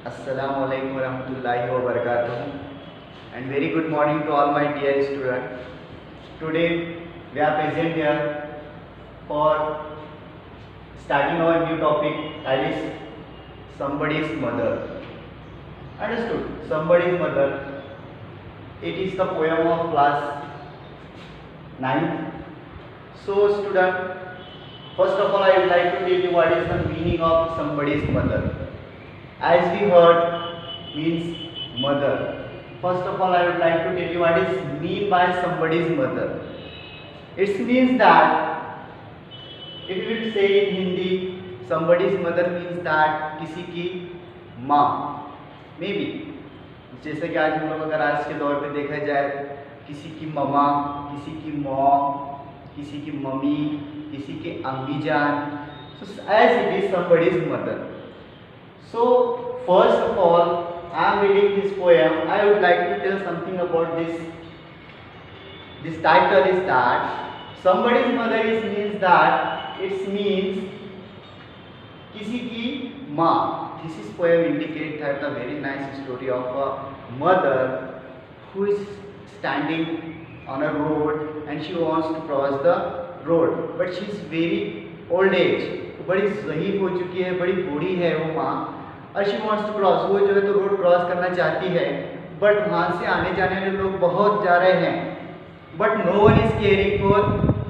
Assalamu alaikum warahmatullahi wabarakatuh, and very good morning to all my dear students. Today we are present here for starting our new topic, that is somebody's mother. Understood? Somebody's mother. It is the poem of class 9th. So student, first of all I would like to tell you what is the meaning of somebody's mother. As we heard, means mother. First of all I would like to tell you what is mean by somebody's mother. It means that if we will say in Hindi, somebody's mother means that किसी की माँ, may be जैसे कि आज हम लोग अगर आज के दौर पे देखा जाए, किसी की ममा, किसी की मॉम, किसी की मम्मी, किसी की अम्मी जान, so as it is somebody's mother. So first of all, I am reading this poem. I would like to tell something about this. This title is that somebody's mother is means that it means किसी की माँ. This is poem indicate that a very nice story of a mother who is standing on a road and she wants to cross the road, but she is very old age. बड़ी ज़ईफ हो चुकी है, बड़ी बूढ़ी है वो माँ, और she wants to cross, वो जो है तो रोड क्रॉस करना चाहती है, बट वहाँ से आने जाने वाले लोग बहुत जा रहे हैं, but no one is caring for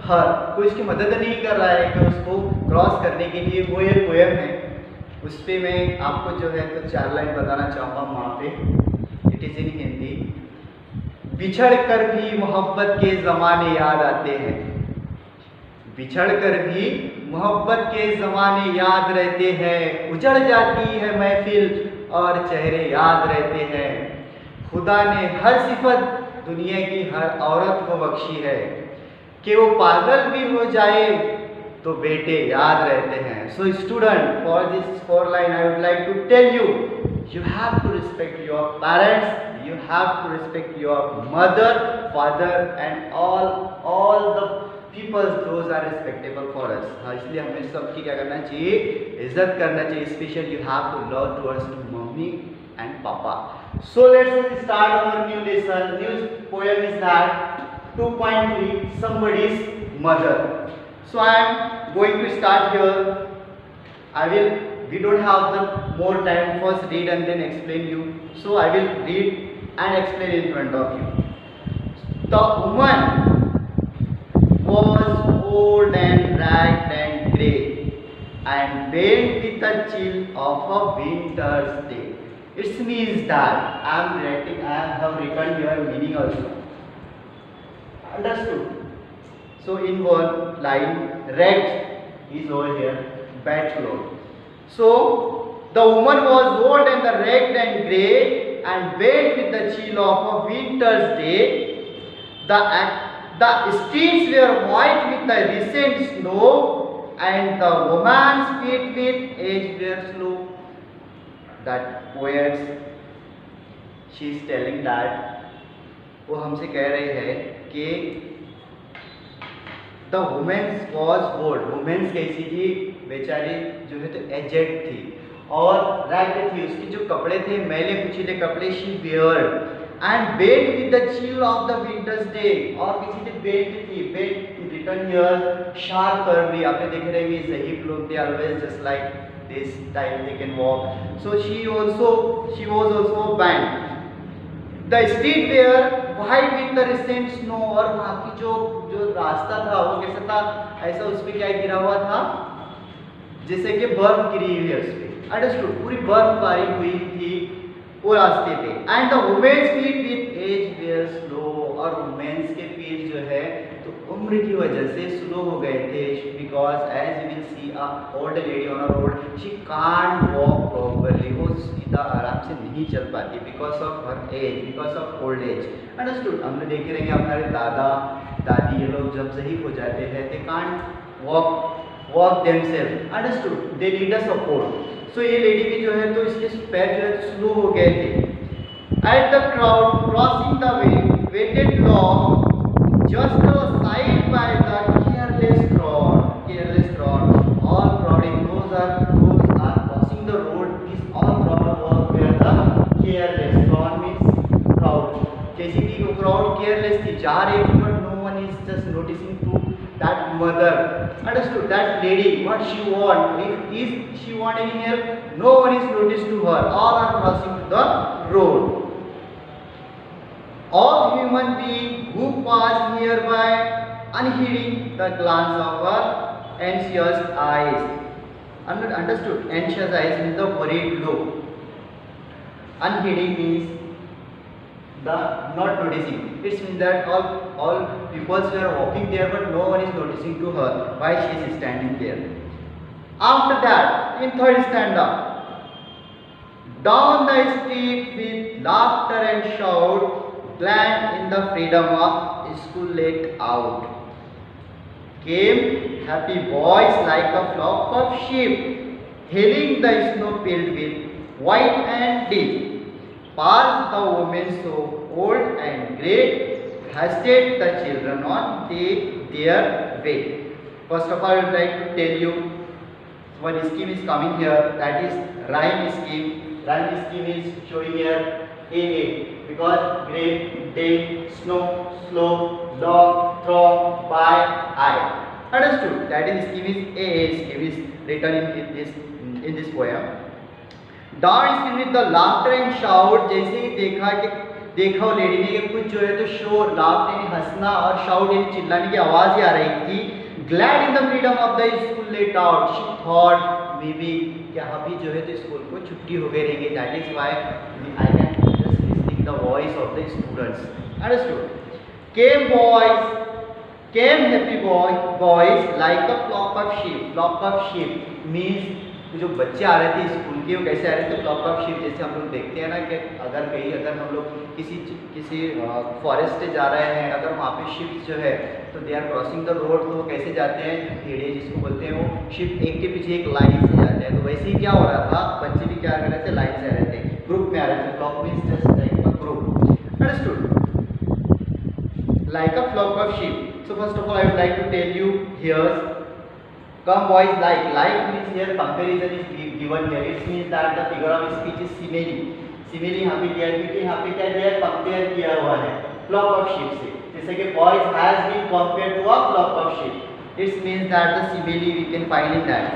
her. कोई उसकी मदद नहीं कर रहा है कि उसको क्रॉस करने के लिए. वो एक पोएम है, उस पर मैं आपको जो है तो 4 लाइन बताना चाहूँगा वहाँ पे. It is in Hindi. बिछड़ कर भी मोहब्बत के ज़माने याद आते हैं, बिछड़ कर भी मोहब्बत के ज़माने याद रहते हैं, उजड़ जाती है महफिल और चेहरे याद रहते हैं. खुदा ने हर सिफत दुनिया की हर औरत को बख्शी है कि वो पागल भी हो जाए तो बेटे याद रहते हैं. So student, for this 4 line I would like to tell you, you have to respect your parents, you have to respect your mother, father and all the people those are respectable for us. हाँ, इसलिए हमें सबकी क्या करना चाहिए, इज्जत करना चाहिए. Special you have to love towards to mummy and papa. So let's start our new lesson. New poem is that 2.3 somebody's mother. So I am going to start here. We don't have the more time. First read and then explain you. So I will read and explain in front of you. The woman was old and ragged and grey and bent with the chill of a winter's day. It means that I have written here meaning also. Understood? So in one line, ragged is over here, bad clothes. So the woman was old and ragged and grey and bent with the chill of a winter's day. The streets were white with the recent snow and the woman's feet with age were slow. That poet, she is telling that वो हमसे कह रहे हैं कि the womens was old. Womens कैसी थी, बेचारी जो है तो एजेड थी और रैग्ड थी. उसके जो कपड़े थे मैले कुचीले कपड़े, she weird and bed with the chill of the winters day. और किसी ने बेड थी, bed return here sharp curvy. आपने देखे रहेंगे ज़हीफ लोग, they always just like this type they can walk. So she was also band. The street wear white with the recent snow. और वहाँ की जो रास्ता था वो कैसा था, ऐसा उस पर क्या गिरा हुआ था, जैसे कि बर्फ गिरी हुई है उस पर. अंडरस्टूड? पूरी बर्फबारी हुई थी वो रास्ते पे. And the womens feet with age were slow. और वुमेन्स के फीट जो है तो उम्र की वजह से स्लो हो गए थे, because as you will see a old lady on a road, she can't walk properly. वो सीधा आराम से नहीं चल पाती because of her age, because of old age. Understood? हमने देखे रहेंगे हमारे दादा दादी ये लोग जब ज़ईफ हो जाते हैं, they can't walk themselves. Understood? They need a support. So ये लेडी भी जो है तो इसके पैर जो है स्लो हो गए थे. At the crowd crossing the way waited long just side by the careless crowd. All crowding, those are crossing the road. These all crowd were see जहाँ रही थी but no one is just noticing to that mother. Understood? That lady, what she want? If she want any help, no one is noticed to her. All are crossing to the road. All human beings who pass nearby, unheeding the glance of her anxious eyes. Understood? Anxious eyes means the worried look. Unheeding means the not noticing. It means that all people were walking there but no one is noticing to her why she is standing there. After that, in third stanza, down the street with laughter and shout, glad in the freedom of school let out, came happy boys like a flock of sheep, hailing the snow filled with white and deep. Past the women so old and great, hasted the children on their way. First of all, I would like to tell you one scheme is coming here, that is rhyme scheme. Rhyme scheme is showing here AA because great, day, snow, slow, log, throw, by, I. Understood? That is scheme is AA scheme is written in this poem. Dance with the laughter and shout, जैसे ही देखा वो lady ने कि कुछ जो है तो शोर, लाफ्टर यानी हंसना और शाउट यानी चिल्लाने की आवाज ही आ रही थी. Glad in the freedom of the school let out, she thought may be कि अभी जो है तो स्कूल को छुट्टी हो गई रहेगी. That is why I can just listening the voice of the students. Understood? Came boys, came happy boys like a flock of sheep. Flock of sheep means जो बच्चे आ रहे थे स्कूल के वो कैसे आ रहे थे? Flock of sheep. जैसे हम लोग देखते हैं ना कि अगर हम लोग किसी फॉरेस्ट से जा रहे हैं, अगर वहाँ पे शिप्स जो है तो they are crossing the road, तो वो कैसे जाते हैं? भेड़े जिसको बोलते हैं, वो शिप एक के पीछे एक लाइन से जाते हैं. तो वैसे ही क्या हो रहा था, बच्चे भी क्या कर रहे थे? लाइन से आ रहे थे, ग्रुप में आ रहे थे. Flock means just like a group. Understood? Like a flock of sheep. So first of all, I would like to tell you here. Come boys, like means here comparison is given here. It means that the figure of speech is simile. Simile यहाँ पे दिया है क्योंकि यहाँ पे क्या दिया है? कंपेयर किया हुआ है flock of sheep से. जैसे कि boys has been compared to a flock of sheep. It means that the simile we can find in that.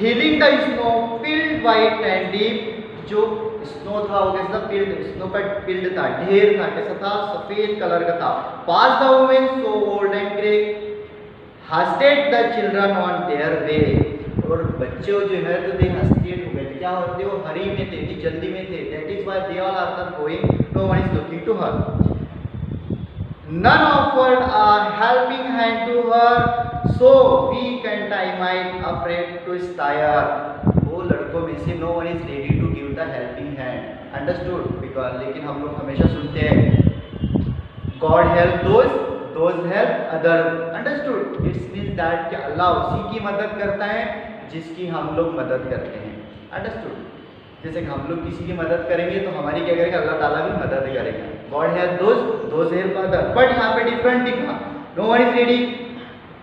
Healing the snow filled white and deep. जो स्नो था वो कैसा फील्ड, स्नो का field था, ढेर था, कैसा था? सफेद कलर का था. Pass the women so old and grey, hasted the children on their way. और बच्चे जो है तो दे हस्टेड हो गए. क्या होते? वो हरी में थे, जल्दी में थे. That is why they all are going, no one is looking to her. None offered a helping hand to her, so weak and timid afraid to stir. वो लड़कों में से no one is ready to give the helping hand. Understood? Because लेकिन हम लोग हमेशा सुनते हैं God help those help other. Understood? It's means that कि अल्लाह उसी की मदद करता है जिसकी हम लोग मदद करते हैं. अंडरस्टूड? जैसे कि हम लोग किसी की मदद करेंगे तो हमारी क्या करेगा? अल्लाह ताला भी मदद करेगा. God help those help other. But यहाँ पे डिफरेंट दिखा, no one is ready.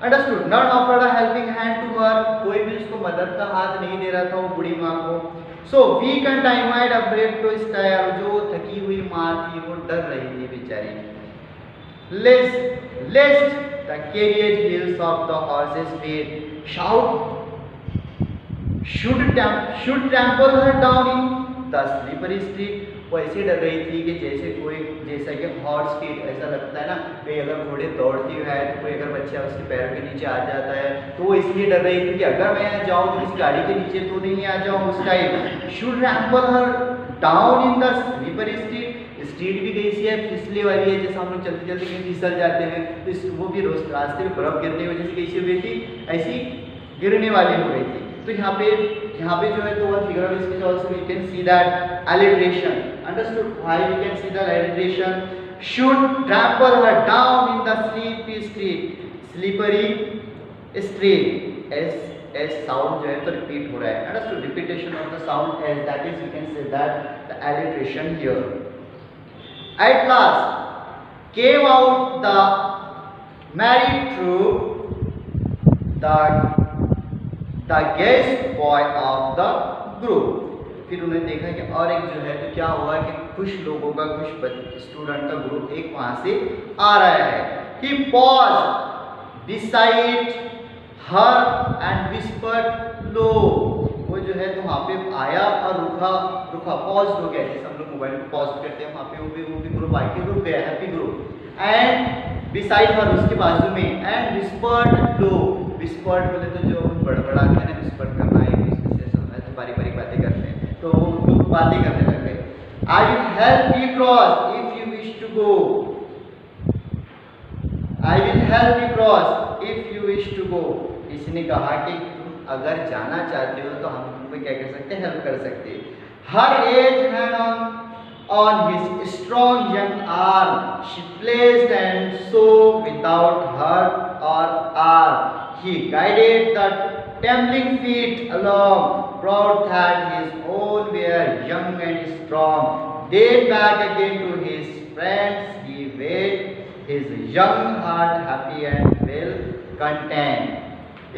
Understood? Not offered a helping hand to her, कोई भी उसको मदद का हाथ नहीं दे रहा था वो बूढ़ी माँ को. So weak and timid afraid to stir, जो थकी हुई माँ थी वो डर रही थी बेचारी. Lest the carriage wheels of the horse's feet should trample her down in the slippery street. वो ऐसे डर रही थी कि जैसा कि हॉर्स फीट, ऐसा लगता है ना कि अगर घोड़े दौड़ती है तो कोई अगर बच्चा उसके पैर के नीचे आ जाता है, तो वो इसलिए डर रही थी कि अगर मैं यहाँ जाऊँ तो इस गाड़ी के नीचे तो नहीं आ जाऊँ उस type. Should trample her down in the slippery street. Street भी कैसी है? फिसले वाली है. जैसे हम लोग चलते चलते कहीं फिसल जाते हैं तो वो भी रास्ते में बर्फ गिरने की वजह से कैसी हो गई थी? ऐसी गिरने वाली हो गई थी. तो यहाँ पे जो है तो one figure of speech also we can see that alliteration. Understood? Why we can see the alliteration? Should trample her down in the slippery street. as sound जो है तो repeat हो रहा है. Understood? Repetition of the sound as, that is we can say that the alliteration here. At last came out the married troop, the guest boy of the group. फिर उन्हें देखा कि और एक जो है तो क्या हुआ कि कुछ लोगों का कुछ स्टूडेंट का ग्रुप एक वहां से आ रहा है। He paused beside her and whispered low। वो जो है तो वहाँ पे आया और रुका पॉज हो गया, जैसे हम लोग मोबाइल पे पॉज करते हैं, वहाँ पे वो भी ग्रुप आके रुक गया, happy group. And beside her, उसके बाजू में, एंड विस्पर्ड लो। विस्पर्ड बोले तो जो बड़बड़ाते हैं ना, विस्पर्ड करना है, तो बारी बारी बातें करते हैं, तो वो बातें करने लग गए। I will help you cross if you wish to go. I will help you cross if you wish to go. इसने कहा कि तुम अगर जाना चाहते हो तो हम तुमको क्या कर सकते हैं, हेल्प कर सकते हैं। Her aged hand on his strong young arm she placed, and so without hurt or arm he guided the trembling feet along, proud that his own were young and strong. Then back again to his friends he made his young heart happy and well content.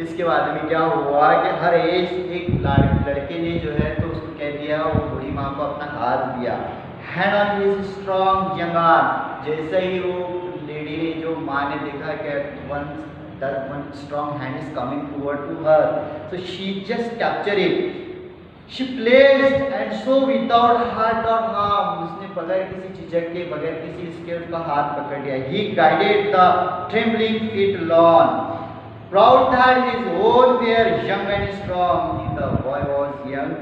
इसके बाद में क्या हुआ कि हर as एक लड़के ने जो है तो उसको कह दिया, वो बूढ़ी माँ को अपना हाथ दिया। Hand on his strong young arm, जैसे ही वो लेडी ने, जो माँ ने देखा कि one strong hand is coming toward to her, so she just capture it, she placed and so without heart और हार्म, उसने बगैर किसी झिझक के, बगैर किसी इसके उसका हाथ पकड़ लिया। He guided the trembling feet along, proud that his own were young and strong. The boy was young.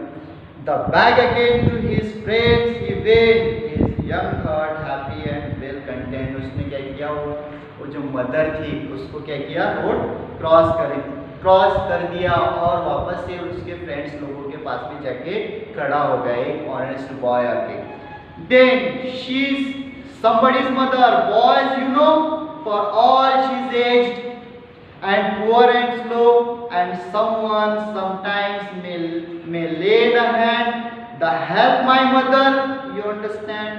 The back again to his friends he went, his young heart happy and well content. उसने क्या किया, वो जो mother थी उसको क्या किया, road cross कर दिया और वापस से उसके फ्रेंड्स लोगों के पास में जाके खड़ा हो गया, एक ऑनेस्ट बॉय आके। Then she's somebody's mother, boys you know, for all she's aged and poor and slow, and someone sometimes may lend a hand, the help my mother, you understand.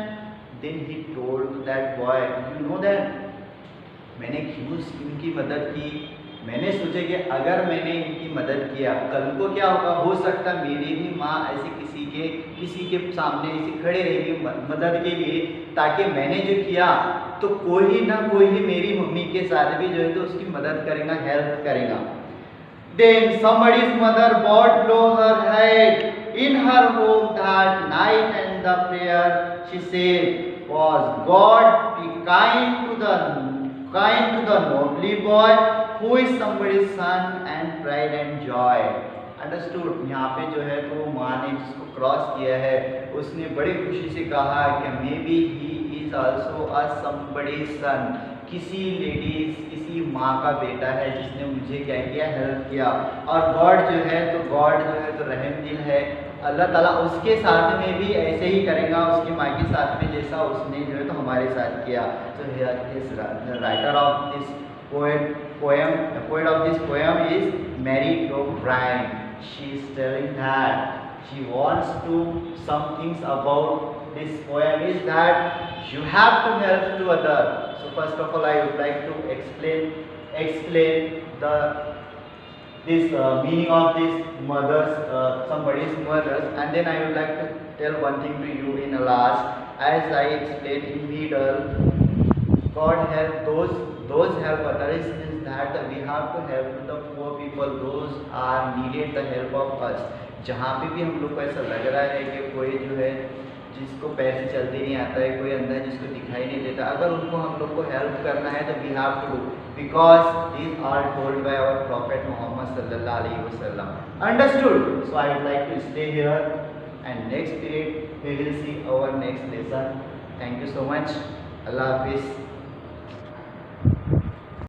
Then he told that boy, you know that मैंने क्यों इनकी मदद की, मैंने सोचा कि अगर मैंने इनकी मदद किया कल को क्या होगा, हो सकता मेरी भी माँ ऐसे किसी के सामने ऐसे खड़े रहेगी मदद के लिए, ताकि मैंने जो किया तो कोई ना कोई मेरी मम्मी के साथ भी जो है तो उसकी मदद करेगा, हेल्प करेगा। Then somebody's mother bowed low her head in her home that night, and the prayer she said was, God be kind to the nobly boy who is somebody's son and pride and joy. Understood. यहाँ पे जो है तो माँ ने जिसको cross किया है उसने बड़ी खुशी से कहा कि may be he is also a somebody's सन, किसी लेडीज, किसी माँ का बेटा है जिसने मुझे क्या किया, हेल्प किया। और गॉड जो है तो रहम दिल है, अल्लाह ताला उसके साथ में भी ऐसे ही करेगा, उसकी माँ के साथ में जैसा उसने जो है तो हमारे साथ किया। तो writer of this poet of this poem is Mary O'Brien. She is telling that she wants to some things about this poem is that you have to help to other. So first of all I would like to explain this meaning of this somebody's mothers, and then I would like to tell one thing to you in the last. As I explained in middle, God help those help others is that we have to help the poor people, those are needed the help of us. जहाँ पे भी हम लोग को ऐसा लग रहा है कि कोई जो है जिसको पैसे चलते नहीं आता है, कोई अंदर जिसको दिखाई नहीं देता, अगर उनको हम लोग को हेल्प करना है तो we have to do, because these are told by our prophet Muhammad सल्लल्लाहु अलैहि वसल्लम। Understood? So I would like to stay here and next period we will see our next lesson. Thank you so much. Allah Hafiz.